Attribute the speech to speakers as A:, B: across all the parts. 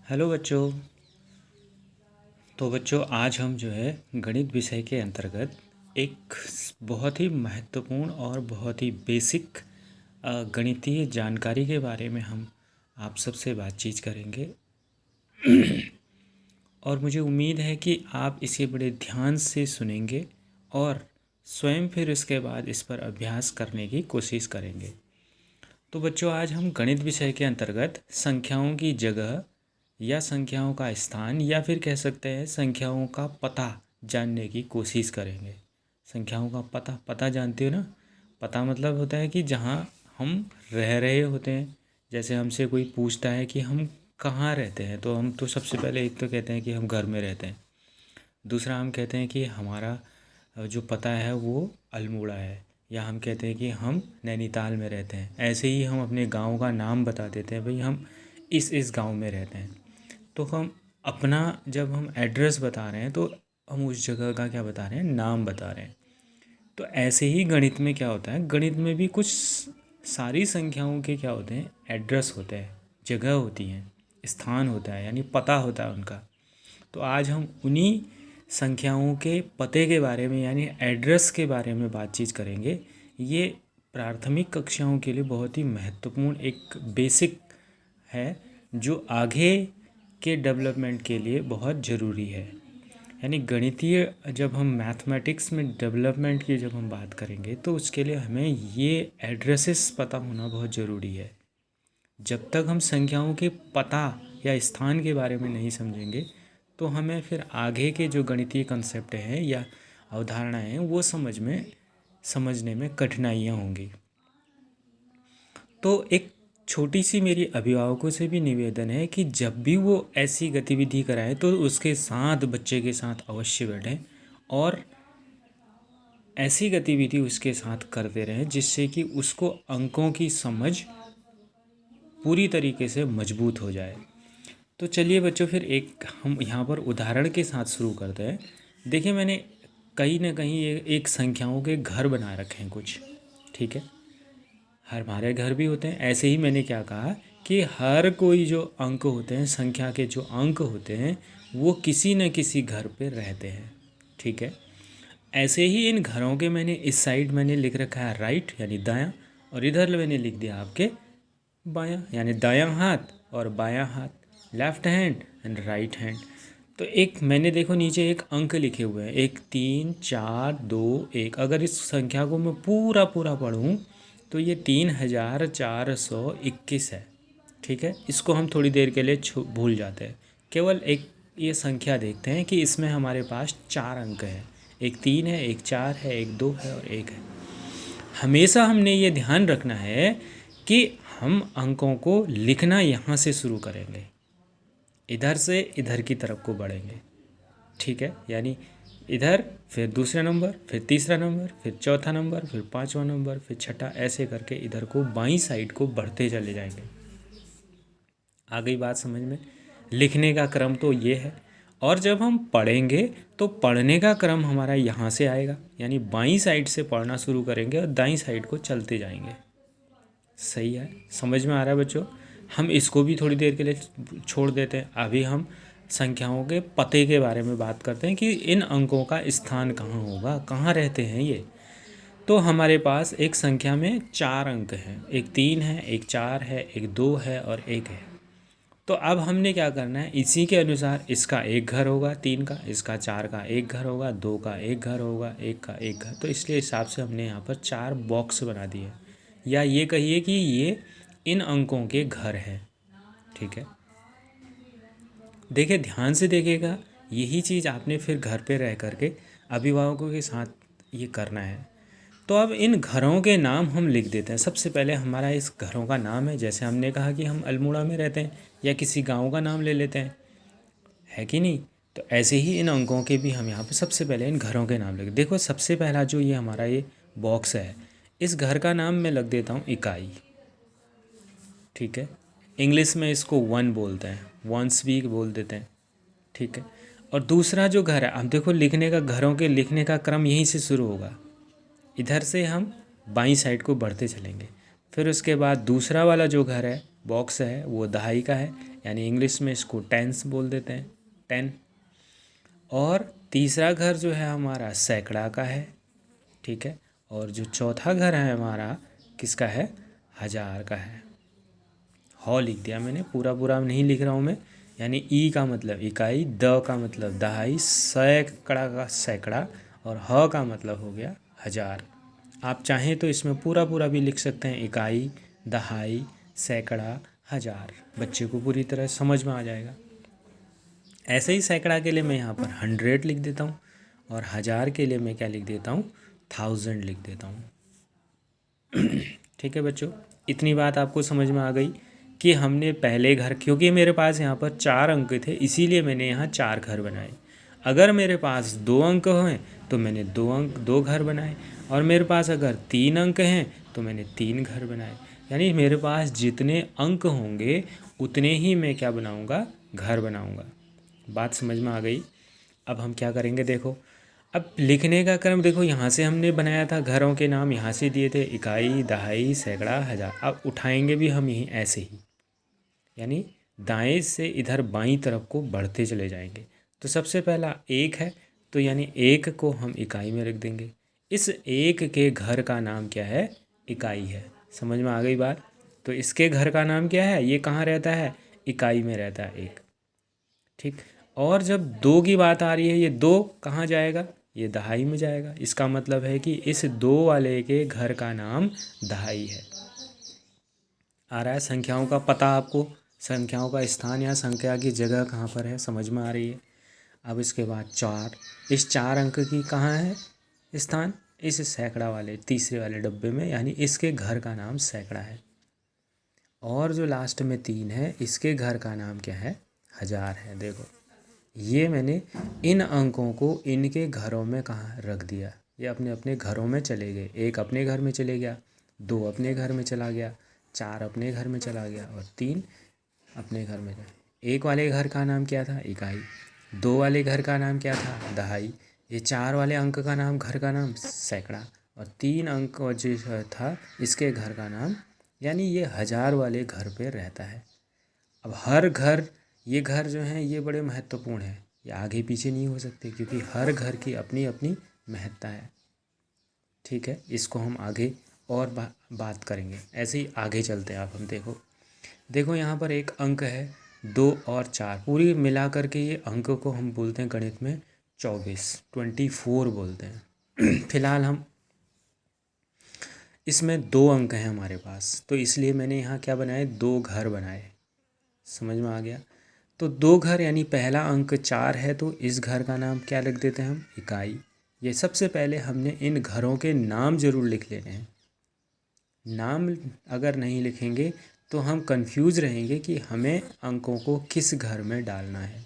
A: Hello बच्चों। तो बच्चों आज हम जो है गणित विषय के अंतर्गत एक बहुत ही महत्वपूर्ण और बहुत ही बेसिक गणितीय जानकारी के बारे में हम आप सबसे बातचीत करेंगे। और मुझे उम्मीद है कि आप इसे बड़े ध्यान से सुनेंगे और स्वयं फिर इसके बाद इस पर अभ्यास करने की कोशिश करेंगे। तो बच्चों आज हम गणित विषय के अंतर्गत संख्याओं की जगह या संख्याओं का स्थान या फिर कह सकते हैं संख्याओं का पता जानने की कोशिश करेंगे। संख्याओं का पता जानते हो ना। पता मतलब होता है कि जहाँ हम रह रहे होते हैं। जैसे हमसे कोई पूछता है कि हम कहाँ रहते हैं, तो हम तो सबसे पहले एक तो कहते हैं कि हम घर में रहते हैं। दूसरा हम कहते हैं कि हमारा जो पता है वो अल्मोड़ा है, या हम कहते हैं कि हम नैनीताल में रहते हैं। ऐसे ही हम अपने गांव का नाम बता देते हैं, भाई हम इस गांव में रहते हैं। तो हम अपना जब हम एड्रेस बता रहे हैं तो हम उस जगह का क्या बता रहे हैं, नाम बता रहे हैं। तो ऐसे ही गणित में क्या होता है, गणित में भी कुछ सारी संख्याओं के क्या होते हैं, एड्रेस होते हैं, जगह होती हैं, स्थान होता है, यानी पता होता है उनका। तो आज हम उन्हीं संख्याओं के पते के बारे में यानी एड्रेस के बारे में बातचीत करेंगे। ये प्राथमिक कक्षाओं के लिए बहुत ही महत्वपूर्ण एक बेसिक है जो आगे के डेवलपमेंट के लिए बहुत ज़रूरी है। यानी गणितीय जब हम मैथमेटिक्स में डेवलपमेंट की जब हम बात करेंगे तो उसके लिए हमें ये एड्रेसेस पता होना बहुत ज़रूरी है। जब तक हम संख्याओं के पता या स्थान के बारे में नहीं समझेंगे तो हमें फिर आगे के जो गणितीय कंसेप्ट हैं या अवधारणाएं हैं वो समझने में कठिनाइयाँ होंगी। तो एक छोटी सी मेरी अभिभावकों से भी निवेदन है कि जब भी वो ऐसी गतिविधि कराएं तो उसके साथ बच्चे के साथ अवश्य बैठें और ऐसी गतिविधि उसके साथ करते रहें जिससे कि उसको अंकों की समझ पूरी तरीके से मजबूत हो जाए। तो चलिए बच्चों फिर एक हम यहाँ पर उदाहरण के साथ शुरू करते हैं। देखिए मैंने कहीं ना कहीं एक संख्याओं के घर बना रखे हैं कुछ, ठीक है। हमारे घर भी होते हैं। ऐसे ही मैंने क्या कहा कि हर कोई जो अंक होते हैं, संख्या के जो अंक होते हैं वो किसी न किसी घर पे रहते हैं, ठीक है। ऐसे ही इन घरों के मैंने इस साइड मैंने लिख रखा है राइट यानी दायां, और इधर मैंने लिख दिया आपके बायां यानी दायां हाथ और बायां हाथ, left hand and right hand. तो एक मैंने देखो नीचे एक अंक लिखे हुए हैं, 1 3 4 2 1। अगर इस संख्या को मैं पूरा पूरा पढ़ूँ तो ये 3421 है, ठीक है। इसको हम थोड़ी देर के लिए भूल जाते हैं, केवल एक ये संख्या देखते हैं कि इसमें हमारे पास 4 अंक हैं। एक 3 है, एक 4 है, एक 2 है और एक है। हमेशा हमने ये ध्यान रखना है कि हम अंकों को लिखना यहाँ से शुरू करेंगे, इधर से इधर की तरफ को बढ़ेंगे, ठीक है। यानी इधर, फिर दूसरा नंबर, फिर तीसरा नंबर, फिर चौथा नंबर, फिर पांचवा नंबर, फिर छठा, ऐसे करके इधर को बाईं साइड को बढ़ते चले जाएंगे। आ गई बात समझ में। लिखने का क्रम तो ये है, और जब हम पढ़ेंगे तो पढ़ने का क्रम हमारा यहाँ से आएगा, यानी बाईं साइड से पढ़ना शुरू करेंगे और दाईं साइड को चलते जाएंगे। सही है, समझ में आ रहा है बच्चों। हम इसको भी थोड़ी देर के लिए छोड़ देते हैं। अभी हम संख्याओं के पते के बारे में बात करते हैं कि इन अंकों का स्थान कहाँ होगा, कहाँ रहते हैं ये। तो हमारे पास एक संख्या में 4 अंक हैं, एक 3 है, एक 4 है, एक 2 है और एक है। तो अब हमने क्या करना है, इसी के अनुसार इसका एक घर होगा 3 का, इसका 4 का एक घर होगा, 2 का एक घर होगा, 1 का एक घर। तो इसलिए हिसाब से हमने यहाँ पर 4 बॉक्स बना दिए, या ये कहिए कि ये इन अंकों के घर हैं, ठीक है। देखिए ध्यान से देखिएगा, यही चीज़ आपने फिर घर पे रह करके अभिभावकों के साथ ये करना है। तो अब इन घरों के नाम हम लिख देते हैं। सबसे पहले हमारा इस घरों का नाम है, जैसे हमने कहा कि हम अल्मोड़ा में रहते हैं, या किसी गांव का नाम ले लेते हैं, है कि नहीं। तो ऐसे ही इन अंकों के भी हम यहाँ पे सबसे पहले इन घरों के नाम लिख। देखो सबसे पहला जो ये हमारा ये बॉक्स है, इस घर का नाम मैं लग देता हूँ इकाई, ठीक है। इंग्लिश में इसको 1 बोलते हैं, वंस भी बोल देते हैं, ठीक है। और दूसरा जो घर है, अब देखो लिखने का, घरों के लिखने का क्रम यहीं से शुरू होगा, इधर से हम बाईं साइड को बढ़ते चलेंगे। फिर उसके बाद दूसरा वाला जो घर है, बॉक्स है, वो दहाई का है। यानी इंग्लिश में इसको टेंस बोल देते हैं, 10। और तीसरा घर जो है हमारा सैकड़ा का है, ठीक है। और जो चौथा घर है हमारा किसका है, हज़ार का है। हौ लिख दिया मैंने, पूरा पूरा नहीं लिख रहा हूँ मैं। यानी ई का मतलब इकाई, द का मतलब दहाई, सैकड़ा का सैकड़ा, और ह का मतलब हो गया हज़ार। आप चाहें तो इसमें पूरा पूरा भी लिख सकते हैं, इकाई, दहाई, सैकड़ा, हज़ार। बच्चे को पूरी तरह समझ में आ जाएगा। ऐसे ही सैकड़ा के लिए मैं यहाँ पर 100 लिख देता हूँ, और हज़ार के लिए मैं क्या लिख देता हूँ, 1000 लिख देता हूँ। ठीक है बच्चों, इतनी बात आपको समझ में आ गई कि हमने पहले घर, क्योंकि मेरे पास यहाँ पर 4 अंक थे इसीलिए मैंने यहाँ 4 घर बनाए। अगर मेरे पास 2 अंक हैं तो मैंने 2 घर बनाए, और मेरे पास अगर 3 अंक हैं तो मैंने 3 घर बनाए। यानी मेरे पास जितने अंक होंगे उतने ही मैं क्या बनाऊँगा, घर बनाऊँगा। बात समझ में आ गई। अब हम क्या करेंगे, देखो अब लिखने का क्रम देखो, यहाँ से हमने बनाया था घरों के नाम, यहाँ से दिए थे इकाई, दहाई, सैकड़ा, हज़ार। अब उठाएंगे भी हम यहीं ऐसे ही, यानी दाएं से इधर बाईं तरफ को बढ़ते चले जाएंगे। तो सबसे पहला एक है, तो यानी एक को हम इकाई में रख देंगे। इस एक के घर का नाम क्या है, इकाई है। समझ में आ गई बात। तो इसके घर का नाम क्या है, ये कहाँ रहता है, इकाई में रहता है एक, ठीक। और जब 2 की बात आ रही है, ये 2 कहाँ जाएगा, ये दहाई में जाएगा। इसका मतलब है कि इस 2 वाले के घर का नाम दहाई है। आ रहा है संख्याओं का पता आपको, संख्याओं का स्थान या संख्या की जगह कहाँ पर है, समझ में आ रही है। अब इसके बाद 4, इस 4 अंक की कहाँ है स्थान, इस सैकड़ा वाले तीसरे वाले डब्बे में, यानी इसके घर का नाम सैकड़ा है। और जो लास्ट में 3 है, इसके घर का नाम क्या है, हज़ार है। देखो ये मैंने इन अंकों को इनके घरों में कहाँ रख दिया, ये अपने अपने घरों में चले गए। एक अपने घर में चले गया, 2 अपने घर में चला गया, 4 अपने घर में चला गया, और 3 अपने घर में गया। एक वाले घर का नाम क्या था, इकाई। 2 वाले घर का नाम क्या था, दहाई। ये 4 वाले अंक का नाम, घर का नाम सैकड़ा, और 3 अंक जो था इसके घर का नाम, यानी ये हज़ार वाले घर पे रहता है। अब हर घर, ये घर जो हैं ये बड़े महत्वपूर्ण हैं, ये आगे पीछे नहीं हो सकते, क्योंकि हर घर की अपनी अपनी महत्ता है, ठीक है। इसको हम आगे और बात करेंगे, ऐसे ही आगे चलते हैं। आप हम देखो, देखो यहाँ पर एक अंक है 2 और 4, पूरी मिला करके ये अंक को हम बोलते हैं गणित में 24 बोलते हैं। फिलहाल हम इसमें 2 अंक हैं हमारे पास, तो इसलिए मैंने यहाँ क्या बनाए, 2 घर बनाए। समझ में आ गया। तो 2 घर, यानी पहला अंक 4 है तो इस घर का नाम क्या लिख देते हैं हम, इकाई। ये सबसे पहले हमने इन घरों के नाम ज़रूर लिख लेने हैं। नाम अगर नहीं लिखेंगे तो हम कंफ्यूज रहेंगे कि हमें अंकों को किस घर में डालना है।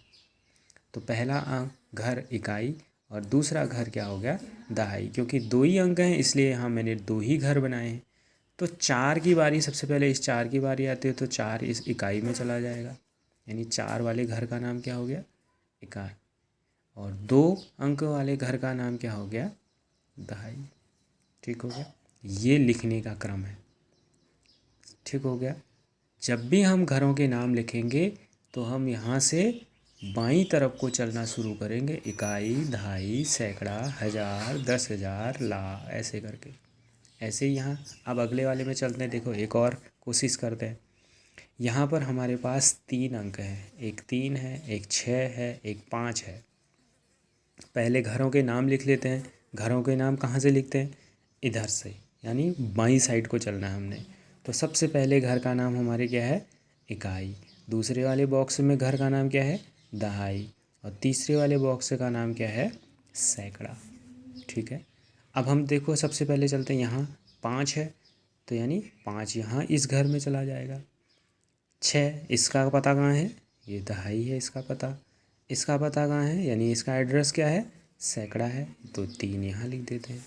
A: तो पहला अंक घर इकाई, और दूसरा घर क्या हो गया, दहाई। क्योंकि 2 ही अंक हैं इसलिए यहाँ मैंने 2 ही घर बनाए हैं। तो 4 की बारी, सबसे पहले इस 4 की बारी आती है तो 4 इस इकाई में चला जाएगा, यानी 4 वाले घर का नाम क्या हो गया, इकाई। और 2 अंक वाले घर का नाम क्या हो गया, दहाई। ठीक हो गया, ये लिखने का क्रम है। ठीक हो गया। जब भी हम घरों के नाम लिखेंगे तो हम यहाँ से बाईं तरफ को चलना शुरू करेंगे, इकाई, दहाई, सैकड़ा, हज़ार, 10,000, लाख, ऐसे करके। ऐसे ही यहाँ अब अगले वाले में चलते हैं। देखो एक और कोशिश करते हैं। यहाँ पर हमारे पास 3 अंक हैं, एक 3 है, एक 6 है, एक 5 है। पहले घरों के नाम लिख लेते हैं। घरों के नाम कहाँ से लिखते हैं, इधर से, यानी बाईं साइड को चलना है हमने। तो सबसे पहले घर का नाम हमारे क्या है, इकाई। दूसरे वाले बॉक्स में घर का नाम क्या है, दहाई। और तीसरे वाले बॉक्स का नाम क्या है, सैकड़ा। ठीक है। अब हम देखो सबसे पहले चलते हैं, यहाँ 5 है तो यानी 5 यहाँ इस घर में चला जाएगा। 6 इसका पता कहाँ है, ये दहाई है इसका पता। इसका पता कहाँ है, यानी इसका एड्रेस क्या है, सैकड़ा है, तो 3 यहाँ लिख देते हैं।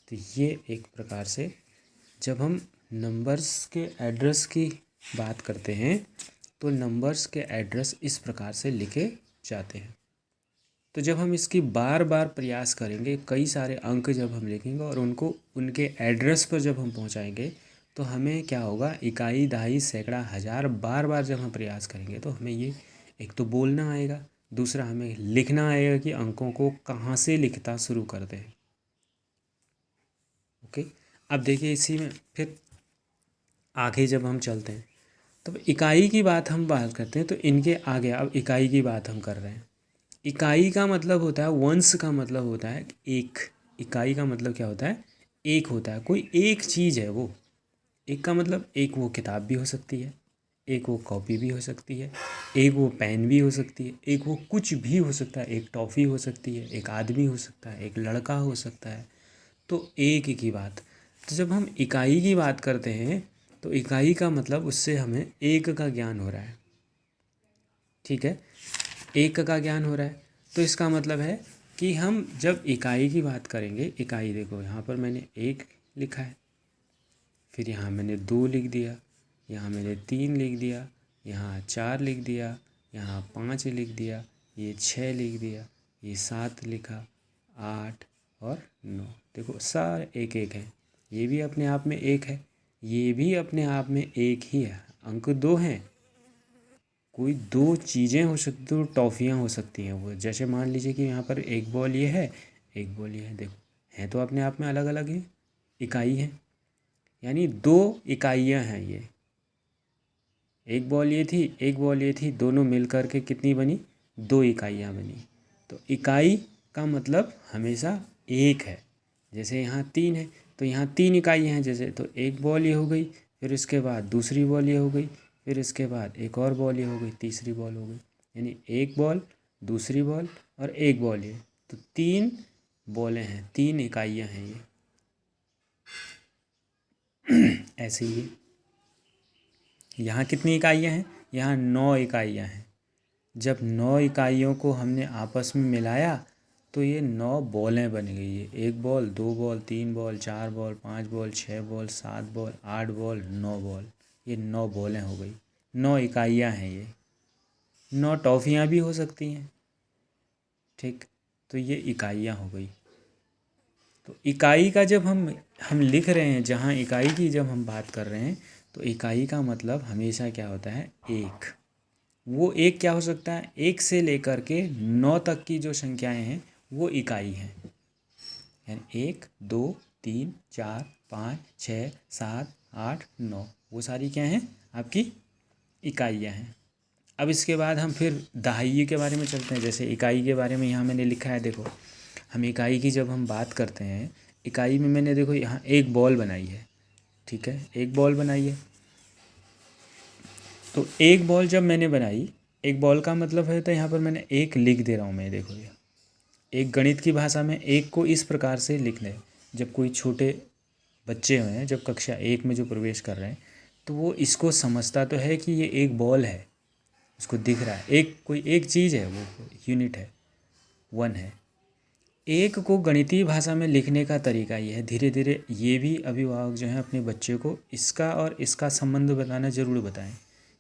A: तो ये एक प्रकार से जब हम नंबर्स के एड्रेस की बात करते हैं तो नंबर्स के एड्रेस इस प्रकार से लिखे जाते हैं। तो जब हम इसकी बार बार प्रयास करेंगे, कई सारे अंक जब हम लिखेंगे और उनको उनके एड्रेस पर जब हम पहुंचाएंगे तो हमें क्या होगा, इकाई, दहाई, सैकड़ा, हज़ार, बार बार जब हम प्रयास करेंगे तो हमें ये एक तो बोलना आएगा, दूसरा हमें लिखना आएगा कि अंकों को कहाँ से लिखता शुरू करते हैं। ओके, अब देखिए इसी में फिर आगे जब हम चलते हैं तो इकाई की बात हम बात करते हैं, तो इनके आगे अब इकाई की बात हम कर रहे हैं। इकाई का मतलब होता है, वंश का मतलब होता है एक। इकाई का मतलब क्या होता है, एक होता है, कोई एक चीज़ है वो। एक का मतलब एक वो किताब भी हो सकती है, एक वो कॉपी भी हो सकती है, एक वो पेन भी हो सकती है, एक वो कुछ भी हो सकता है, एक टॉफ़ी हो सकती है, एक आदमी हो सकता है, एक लड़का हो सकता है। तो एक की बात, तो जब हम इकाई की बात करते हैं तो इकाई का मतलब उससे हमें एक का ज्ञान हो रहा है। ठीक है, एक का ज्ञान हो रहा है, तो इसका मतलब है कि हम जब इकाई की बात करेंगे, इकाई देखो यहाँ पर मैंने एक लिखा है, फिर यहाँ मैंने दो लिख दिया, यहाँ मैंने तीन लिख दिया, यहाँ चार लिख दिया, यहाँ पाँच लिख दिया, ये छः लिख दिया, ये सात लिखा, आठ और नौ। देखो सारे एक एक हैं, ये भी अपने आप में एक है, ये भी अपने आप में एक ही है। अंक दो हैं, कोई दो चीज़ें हो सकती, दो टॉफ़ियाँ हो सकती हैं वो। जैसे मान लीजिए कि यहाँ पर एक बॉल ये है, एक बॉल ये है, देखो हैं तो अपने आप में अलग अलग ही इकाई हैं, यानी दो इकाइयाँ हैं ये। एक बॉल ये थी, एक बॉल ये थी, दोनों मिल कर के कितनी बनी, दो इकाइयाँ बनी। तो इकाई का मतलब हमेशा एक है। जैसे यहाँ तीन है तो यहाँ तीन इकाइयाँ हैं, जैसे तो एक बॉल ये हो गई, फिर इसके बाद दूसरी बॉल ये हो गई, फिर इसके बाद एक और बॉल ये हो गई, तीसरी बॉल हो गई, यानी एक बॉल, दूसरी बॉल और एक बॉल ये, तो तीन बॉलें हैं, तीन इकाइयाँ हैं ये। ऐसे ही यहाँ कितनी इकाइयाँ हैं, यहाँ 9 इकाइयाँ हैं। जब 9 इकाइयों को हमने आपस में मिलाया तो ये 9 बॉलें बन गई है। एक बॉल, दो बॉल, तीन बॉल, चार बॉल, पाँच बॉल, छः बॉल, सात बॉल, आठ बॉल, 9 बॉल, ये 9 बॉलें हो गई, 9 इकाइयाँ हैं ये। 9 टॉफ़ियाँ भी हो सकती हैं, ठीक, तो ये इकाइयाँ हो गई। तो इकाई का जब हम लिख रहे हैं, जहाँ इकाई की जब हम बात कर रहे हैं तो इकाई का मतलब हमेशा क्या होता है, एक। वो एक क्या हो सकता है, एक से लेकर के 9 तक की जो संख्याएं हैं वो इकाई हैं। यानी एक, दो, तीन, चार, पाँच, छः, सात, आठ, नौ, वो सारी क्या हैं, आपकी इकाइयाँ हैं। अब इसके बाद हम फिर दहाई के बारे में चलते हैं। जैसे इकाई के बारे में यहाँ मैंने लिखा है, देखो हम इकाई की जब हम बात करते हैं, इकाई में मैंने देखो यहाँ एक बॉल बनाई है, ठीक है, एक बॉल बनाई है। तो एक बॉल जब मैंने बनाई, एक बॉल का मतलब है तो यहाँ पर मैंने एक लिख दे रहा हूँ मैं, देखो ये एक गणित की भाषा में एक को इस प्रकार से लिख लें। जब कोई छोटे बच्चे हुए हैं, जब कक्षा एक में जो प्रवेश कर रहे हैं, तो वो इसको समझता तो है कि ये एक बॉल है, उसको दिख रहा है, एक कोई एक चीज़ है, वो यूनिट है, वन है। एक को गणितीय भाषा में लिखने का तरीका ये है। धीरे धीरे ये भी अभिभावक जो हैं अपने बच्चे को इसका और इसका संबंध बताना ज़रूर बताएं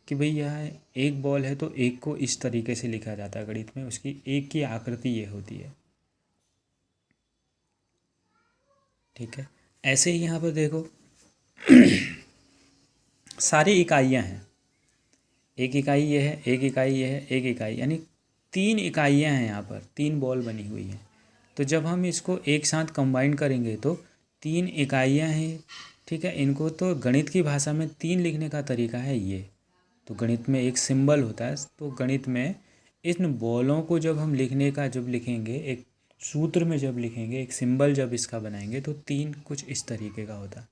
A: कि भाई यह एक बॉल है तो एक को इस तरीके से लिखा जाता है गणित में, उसकी एक की आकृति ये होती है, ठीक है। ऐसे ही यहाँ पर देखो सारी इकाइयाँ हैं, एक इकाई ये है, एक इकाई ये है, एक इकाई, यानी तीन इकाइयाँ हैं, यहाँ पर तीन बॉल बनी हुई हैं। तो जब हम इसको एक साथ कंबाइन करेंगे तो तीन इकाइयाँ हैं, ठीक है। इनको तो गणित की भाषा में तीन लिखने का तरीका है ये। तो गणित में एक सिंबल होता है, तो गणित में इन बॉलों को जब हम लिखने का जब लिखेंगे, एक सूत्र में जब लिखेंगे, एक सिंबल जब इसका बनाएंगे तो तीन कुछ इस तरीके का होता है।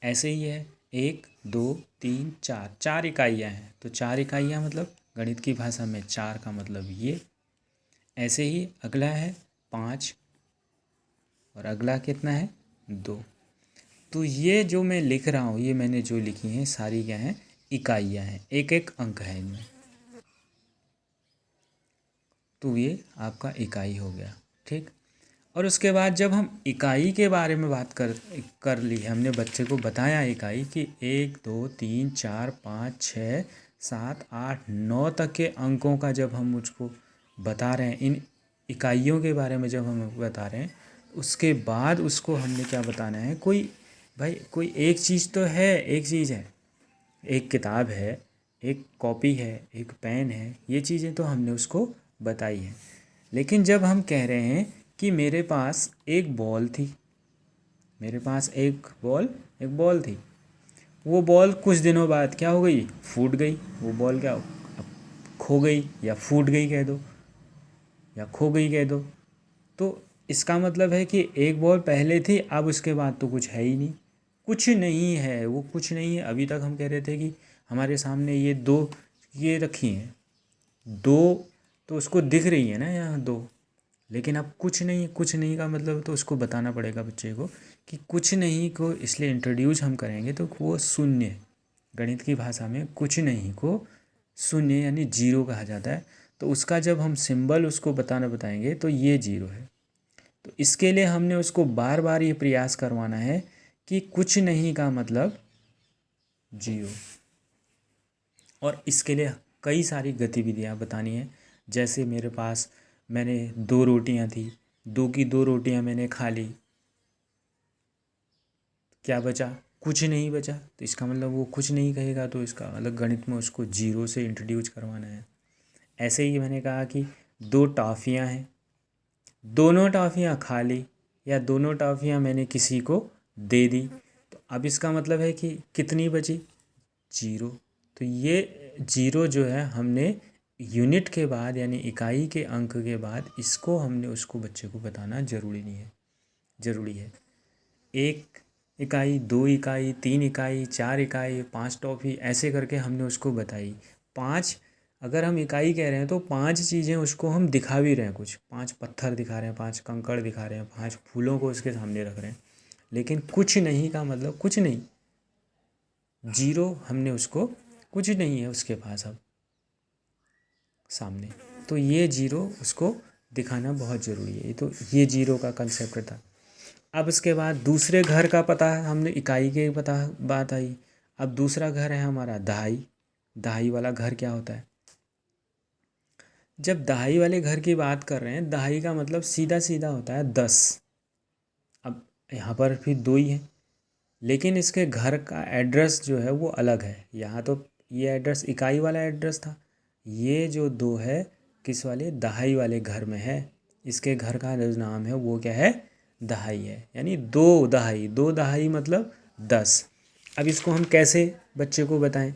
A: ऐसे ही है, एक, दो, तीन, चार, चार इकाइयाँ हैं, तो चार इकाइयाँ मतलब गणित की भाषा में चार का मतलब ये। ऐसे ही अगला है पाँच, और अगला कितना है, दो। तो ये जो मैं लिख रहा हूँ, ये मैंने जो लिखी हैं सारी क्या हैं, इकाइयाँ हैं, एक एक अंक है इनमें। तो ये आपका इकाई हो गया, ठीक। और उसके बाद जब हम इकाई के बारे में बात कर ली, हमने बच्चे को बताया इकाई कि एक, दो, तीन, चार, पाँच, छः, सात, आठ, नौ तक के अंकों का जब हम मुझको बता रहे हैं, इन इकाइयों के बारे में जब हम बता रहे हैं, उसके बाद उसको हमने क्या बताना है, कोई भाई कोई एक चीज़ तो है, एक चीज़ है, एक किताब है, एक कॉपी है, एक पेन है, ये चीज़ें तो हमने उसको बताई हैं। लेकिन जब हम कह रहे हैं कि मेरे पास एक बॉल थी, मेरे पास एक बॉल थी, वो बॉल कुछ दिनों बाद क्या हो गई, फूट गई। वो बॉल क्या अब खो गई, या फूट गई कह दो, या खो गई कह दो। तो इसका मतलब है कि एक बॉल पहले थी, अब उसके बाद तो कुछ है ही नहीं, कुछ नहीं है, वो कुछ नहीं है। अभी तक हम कह रहे थे कि हमारे सामने ये दो ये रखी हैं, दो तो उसको दिख रही है ना यहाँ दो, लेकिन अब कुछ नहीं। कुछ नहीं का मतलब तो उसको बताना पड़ेगा बच्चे को कि कुछ नहीं को इसलिए इंट्रोड्यूस हम करेंगे तो वो शून्य, गणित की भाषा में कुछ नहीं को शून्य यानी जीरो कहा जाता है। तो उसका जब हम सिंबल उसको बताएंगे तो ये जीरो है। तो इसके लिए हमने उसको बार बार ये प्रयास करवाना है कि कुछ नहीं का मतलब जीरो। और इसके लिए कई सारी गतिविधियाँ बतानी है। जैसे मेरे पास मैंने दो रोटियाँ थी, दो की दो रोटियाँ मैंने खा ली, क्या बचा, कुछ नहीं बचा। तो इसका मतलब वो कुछ नहीं कहेगा, तो इसका अलग गणित में उसको जीरो से इंट्रोड्यूस करवाना है। ऐसे ही मैंने कहा कि दो टॉफ़ियाँ हैं, दोनों टॉफ़ियाँ खा ली, या दोनों टॉफ़ियाँ मैंने किसी को दे दी। तो अब इसका मतलब है कि कितनी बची, जीरो। तो ये जीरो जो है हमने यूनिट के बाद यानी इकाई के अंक के बाद इसको हमने उसको बच्चे को बताना ज़रूरी है। एक इकाई, दो इकाई, तीन इकाई, चार इकाई, पांच टॉफ़ी, ऐसे करके हमने उसको बताई। पांच, अगर हम इकाई कह रहे हैं तो पांच चीज़ें उसको हम दिखा भी रहे हैं, कुछ पांच पत्थर दिखा रहे हैं, पांच कंकड़ दिखा रहे हैं, पांच फूलों को उसके सामने रख रहे हैं। लेकिन कुछ नहीं का मतलब कुछ नहीं, जीरो हमने उसको, कुछ नहीं है उसके पास अब सामने, तो ये जीरो उसको दिखाना बहुत ज़रूरी है। तो ये जीरो का कंसेप्ट था। अब इसके बाद दूसरे घर का पता है, हमने इकाई के पता बात आई। अब दूसरा घर है हमारा दहाई। दहाई वाला घर क्या होता है, जब दहाई वाले घर की बात कर रहे हैं, दहाई का मतलब सीधा सीधा होता है 10। अब यहाँ पर भी दो ही है, लेकिन इसके घर का एड्रेस जो है वो अलग है। यहाँ तो ये एड्रेस इकाई वाला एड्रेस था, ये जो दो है किस वाले, दहाई वाले घर में है। इसके घर का जो नाम है वो क्या है, दहाई है, यानी दो दहाई। दो दहाई मतलब 10। अब इसको हम कैसे बच्चे को बताएं,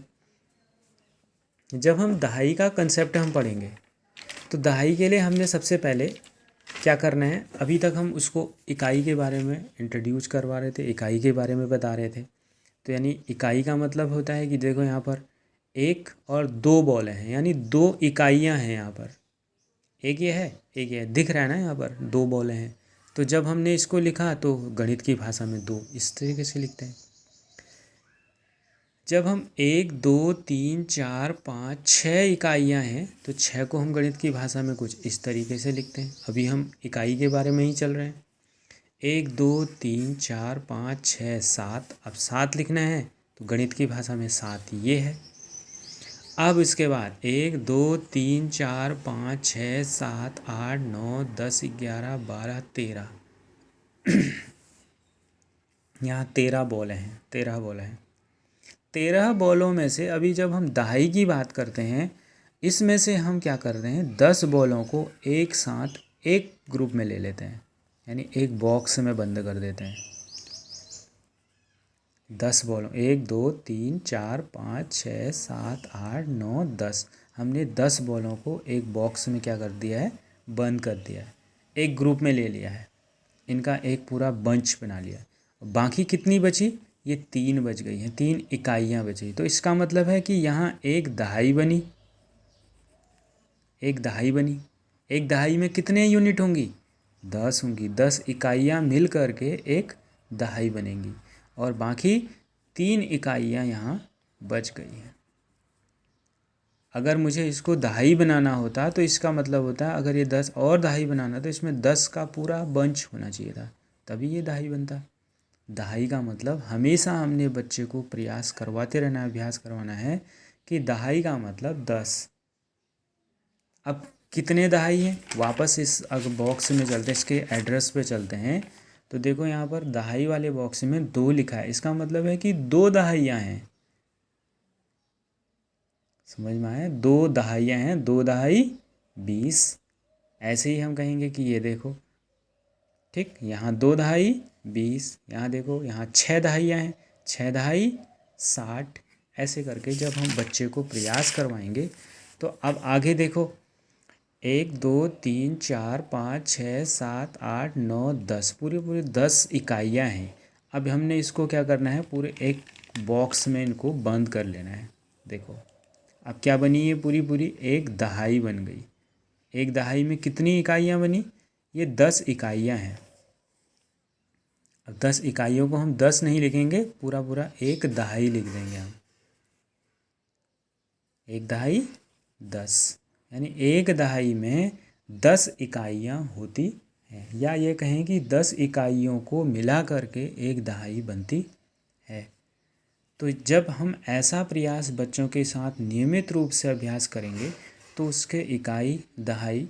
A: जब हम दहाई का कंसेप्ट हम पढ़ेंगे तो दहाई के लिए हमने सबसे पहले क्या करना है, अभी तक हम उसको इकाई के बारे में इंट्रोड्यूस करवा रहे थे, इकाई के बारे में बता रहे थे। तो यानी इकाई का मतलब होता है कि देखो यहाँ पर एक और दो बॉल हैं, यानी दो इकाइयाँ हैं यहाँ पर। एक ये है, एक ये है, दिख रहा है ना यहाँ पर दो बॉल हैं। तो जब हमने इसको लिखा तो गणित की भाषा में दो इस तरीके से लिखते हैं। जब हम एक दो तीन चार पाँच छः इकाइयाँ हैं तो छः को हम गणित की भाषा में कुछ इस तरीके से लिखते हैं। अभी हम इकाई के बारे में ही चल रहे हैं। एक दो तीन चार पाँच छः सात, अब सात लिखना है तो गणित की भाषा में सात ये है। अब इसके बाद एक दो तीन चार पाँच छः सात आठ नौ 10 11 12 13, यहाँ 13 बॉल हैं, 13 बॉल हैं। 13 बॉलों में से अभी जब हम दहाई की बात करते हैं, इसमें से हम क्या कर रहे हैं, 10 बॉलों को एक साथ एक ग्रुप में ले लेते हैं, यानी एक बॉक्स में बंद कर देते हैं। 10 बॉलों, एक दो तीन चार पाँच छः सात आठ नौ 10, हमने 10 बॉलों को एक बॉक्स में क्या कर दिया है, बंद कर दिया है, एक ग्रुप में ले लिया है, इनका एक पूरा बंच बना लिया। बाकी कितनी बची, ये 3 बच गई हैं, 3 इकाइयाँ बची। तो इसका मतलब है कि यहाँ एक दहाई बनी, एक दहाई बनी। एक दहाई में कितने यूनिट होंगी, 10 होंगी। 10 इकाइयाँ मिल कर के एक दहाई बनेंगी, और बाकी 3 इकाइयाँ यहाँ बच गई हैं। अगर मुझे इसको दहाई बनाना होता तो इसका मतलब होता है, अगर ये 10 और दहाई बनाना तो इसमें 10 का पूरा बंच होना चाहिए था, तभी ये दहाई बनता। दहाई का मतलब हमेशा हमने बच्चे को प्रयास करवाते रहना, अभ्यास करवाना है कि दहाई का मतलब 10। अब कितने दहाई हैं, वापस इस अगर बॉक्स में चलते हैं, इसके एड्रेस पे चलते हैं, तो देखो यहाँ पर दहाई वाले बॉक्स में 2 लिखा है, इसका मतलब है कि 2 दहाइयाँ हैं। समझ में आया? 2 दहाइयाँ हैं, 2 दहाई 20। ऐसे ही हम कहेंगे कि ये देखो, ठीक, यहाँ 2 दहाई 20, यहाँ देखो यहाँ 6 दहाइयाँ हैं, 6 दहाई 60। ऐसे करके जब हम बच्चे को प्रयास करवाएंगे तो अब आगे देखो, 1 2 3 4 5 6 7 8 9 10, पूरे पूरे 10 इकाइयाँ हैं। अब हमने इसको क्या करना है, पूरे एक बॉक्स में इनको बंद कर लेना है। देखो अब क्या बनी, ये पूरी पूरी एक दहाई बन गई। एक दहाई में कितनी इकाइयाँ बनी, ये 10 इकाइयाँ हैं। अब 10 इकाइयों को हम 10 नहीं लिखेंगे, पूरा पूरा एक दहाई लिख देंगे हम। एक दहाई 10, यानी एक दहाई में 10 इकाइयाँ होती हैं, या ये कहें कि 10 इकाइयों को मिला करके एक दहाई बनती है। तो जब हम ऐसा प्रयास बच्चों के साथ नियमित रूप से अभ्यास करेंगे तो उसके इकाई, दहाई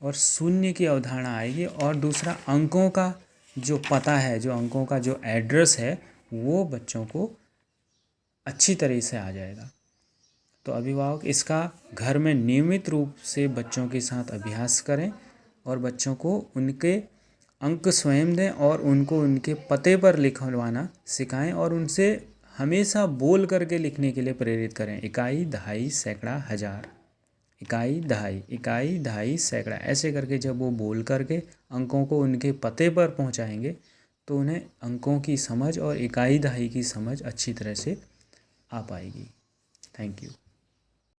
A: और शून्य की अवधारणा आएगी, और दूसरा अंकों का जो पता है, जो अंकों का जो एड्रेस है, वो बच्चों को अच्छी तरह से आ जाएगा। तो अभिभावक इसका घर में नियमित रूप से बच्चों के साथ अभ्यास करें और बच्चों को उनके अंक स्वयं दें और उनको उनके पते पर लिखवाना सिखाएं, और उनसे हमेशा बोल करके लिखने के लिए प्रेरित करें। इकाई, दहाई, सैकड़ा, हज़ार, इकाई दहाई सैकड़ा, ऐसे करके जब वो बोल करके अंकों को उनके पते पर पहुंचाएंगे तो उन्हें अंकों की समझ और इकाई दहाई की समझ अच्छी तरह से आ पाएगी। Thank you.